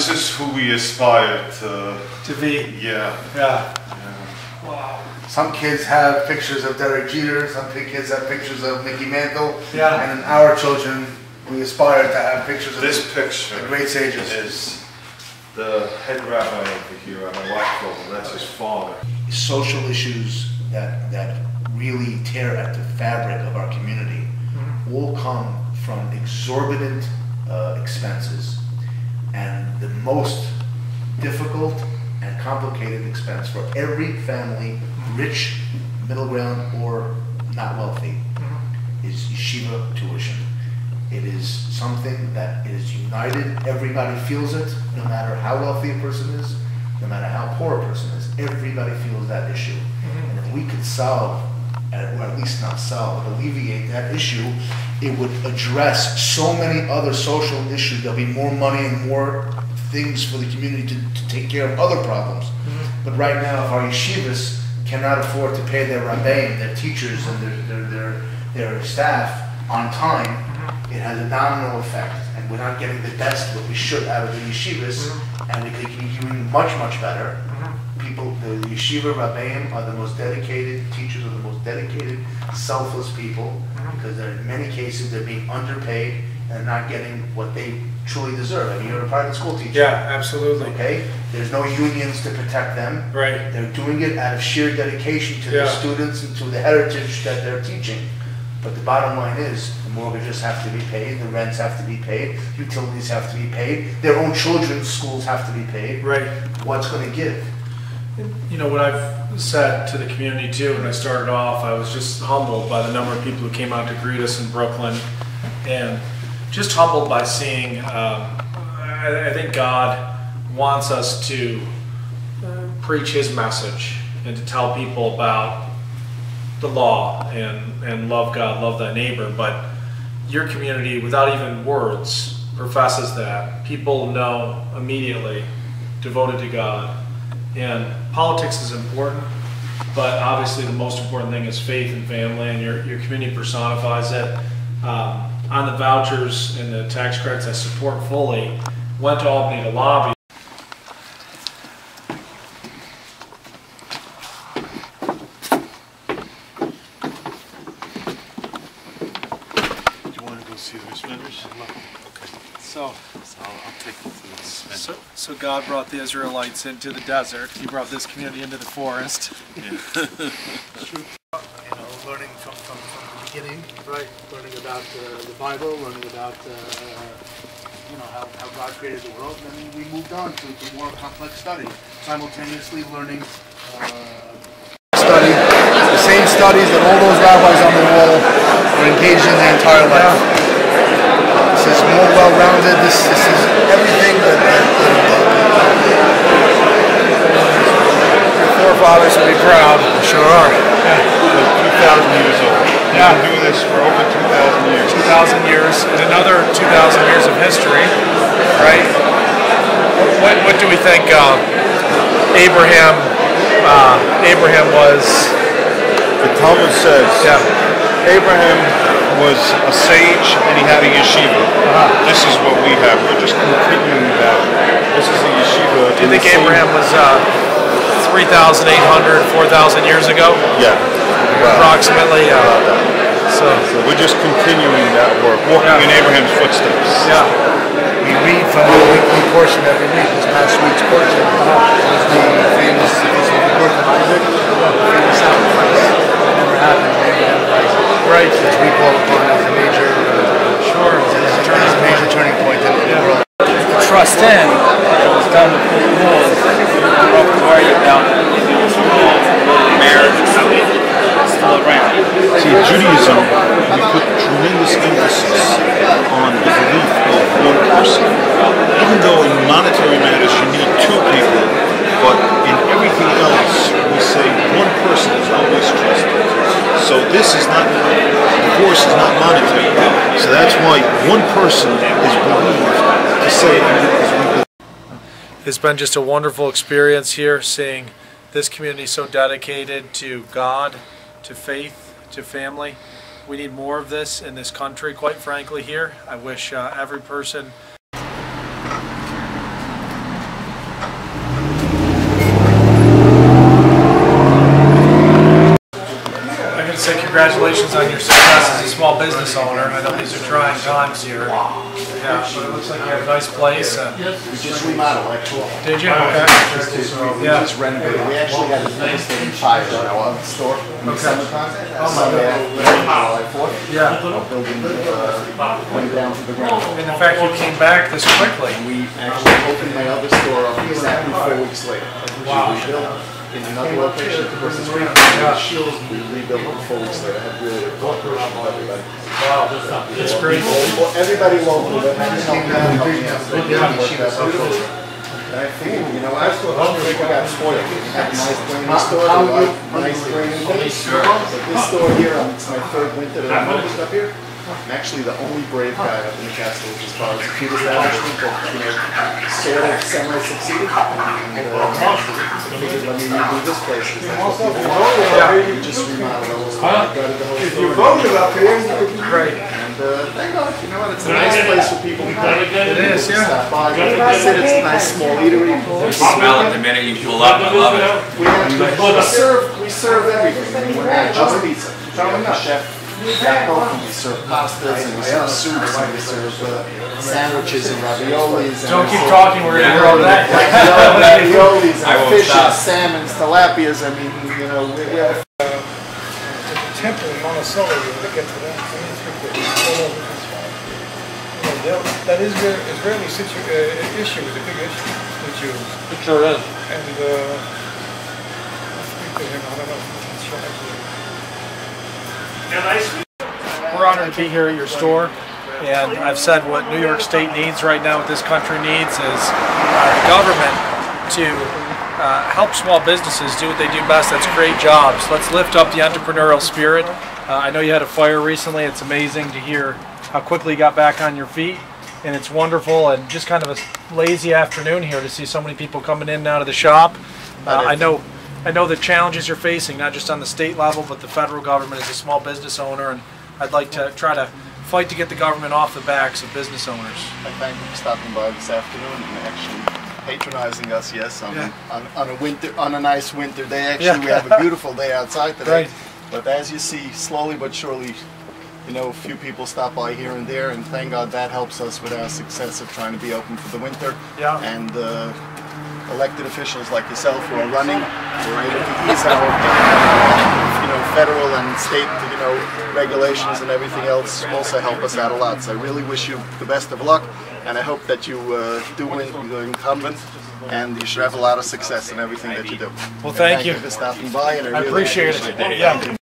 This is who we aspire to be. Yeah. Yeah. Yeah. Wow. Some kids have pictures of Derek Jeter, some kids have pictures of Mickey Mantle, Yeah. and in our children, we aspire to have pictures of This picture the great sages. is the head rabbi over here, Rabbi Wackford, and that's his father. Social issues that really tear at the fabric of our community all come from exorbitant expenses, and the most difficult and complicated expense for every family, rich, middle ground, or not wealthy, is yeshiva tuition. It is something that is united. Everybody feels it, no matter how wealthy a person is, no matter how poor a person is. Everybody feels that issue. And if we could solve, or at least not solve, but alleviate that issue, it would address so many other social issues. There'll be more money and more things for the community to take care of other problems. But right now, if our yeshivas cannot afford to pay their rabbeim, their teachers, and their staff on time, it has a domino effect, and we're not getting the best what we should out of the yeshivas, and we could be doing much, much better. People, the yeshiva rabbeim are the most dedicated teachers, are the most dedicated, selfless people, because in many cases they're being underpaid and not getting what they truly deserve. I mean, you're a private school teacher. Yeah, absolutely. Okay? There's no unions to protect them. Right. They're doing it out of sheer dedication to their students and to the heritage that they're teaching. But the bottom line is, the mortgages have to be paid, the rents have to be paid, utilities have to be paid, their own children's schools have to be paid. Right. What's going to give? You know, what I've said to the community too, when I started off, I was just humbled by the number of people who came out to greet us in Brooklyn, and just humbled by seeing, I think God wants us to preach His message and to tell people about the law and love God, love thy neighbor. But your community, without even words, professes that. People know immediately, devoted to God. And politics is important, but obviously the most important thing is faith and family, and your community personifies it. On the vouchers and the tax credits, I support fully. Went to Albany to lobby. See the suspenders? Okay. So I'll take you to the suspenders. So God brought the Israelites into the desert. He brought this community into the forest. Yeah. You know, learning from the beginning, right? Learning about the Bible, learning about you know how God created the world, and then we moved on to more complex study. Simultaneously learning study the same studies that all those rabbis on the wall were engaged in their entire life. This is more well-rounded. This is everything that Your forefathers would be proud. sure are. We're 2,000 years old. Yeah. We've been doing this for over 2,000 years. 2,000 years and another 2,000 years of history, right? What do we think Abraham was? The Talmud says Abraham was a sage and he had a yeshiva. This is what we have. We're just continuing that. This is a yeshiva. Do you think Abraham was 3,800, 4,000 years ago? Yeah. Approximately. So we're just continuing that work, walking in Abraham's footsteps. Yeah. We read from the weekly portion every week. This past week's portion was the famous birth of Isaac, the famous sacrifice that never happened to Abraham and Isaac. Right. Which we call upon as a major, as a major turning point in the world. Trust in was done with full rules. I don't have to worry about marriage or something. It's still around. See, in Judaism, we put tremendous emphasis on the belief of one person. Even though in monetary matters you need two people, but in everything else we say one person is always trusted. So this is not, divorce is not monetary. So that's why one person is believed to say it. It's been just a wonderful experience here, seeing this community so dedicated to God, to faith, to family. We need more of this in this country, quite frankly, here. I wish every person congratulations on your success as a small business owner. I know these are trying times here. Yeah, but it looks like you have a nice place. We just remodeled, actually. Did you? Okay. We just renovated. We actually had a devastating fire in our store in the summertime. Sunday afternoon, July 4th. Yeah. Our building went down to the ground. And the fact you came back this quickly. We actually opened my other store up exactly 4 weeks later. Wow. We rebuilt in another location across the street. We rebuilt it 4 weeks later. I had really good cooperation with everybody. Wow, that's great. Well, everybody local that had to help me out, helped me out. So it worked out beautiful. And I figured, you know, people got spoiled. We had a nice brand store, nice brand new things. But this store here, it's my third winter that I'm opened up here. I'm actually the only brave guy up in the Catskills as far as food establishment, but, you know, sort of semi-succeeded. And figured, let me redo this place, because that's what people want. We just remodeled the whole store, gutted the whole store. If you voted up here, you could be great. And thank God, you know what, it's a nice place for people to come. It is, yeah. Stop by, sit, it's a nice small eatery. You smell it the minute you pull up. I love it. We serve everything. I mean, we're not just pizza. We have a chef. We serve pastas and we serve soups and we serve sandwiches and raviolis. Don't keep talking, we're going to grow that. Raviolis and fish and salmons, tilapias. I mean, you know, we have the temple in Monticello, to get to that. I mean, all over this farm. You know, that Israeli issue is a big issue with Jews. It sure is. And I'll speak to him, I don't know if he's trying to. We're honored to be here at your store, and I've said what New York State needs right now, what this country needs is government to help small businesses do what they do best, that's create jobs. Let's lift up the entrepreneurial spirit. I know you had a fire recently. It's amazing to hear how quickly you got back on your feet, and it's wonderful, and just kind of a lazy afternoon here to see so many people coming in and out of the shop. I know the challenges you're facing, not just on the state level, but the federal government as a small business owner, and I'd like to try to fight to get the government off the backs of business owners. I thank you for stopping by this afternoon and actually patronizing us. Yes, on a nice winter day. Actually, we have a beautiful day outside today. Right. But as you see, slowly but surely, you know, a few people stop by here and there, and thank God that helps us with our success of trying to be open for the winter. Yeah. And elected officials like yourself who are running, we're able to ease our, you know, federal and state, you know, regulations and everything else also help us out a lot. So I really wish you the best of luck, and I hope that you do win the incumbent, and you should have a lot of success in everything that you do. Well, thank you for stopping by, and I really appreciate it. Yeah.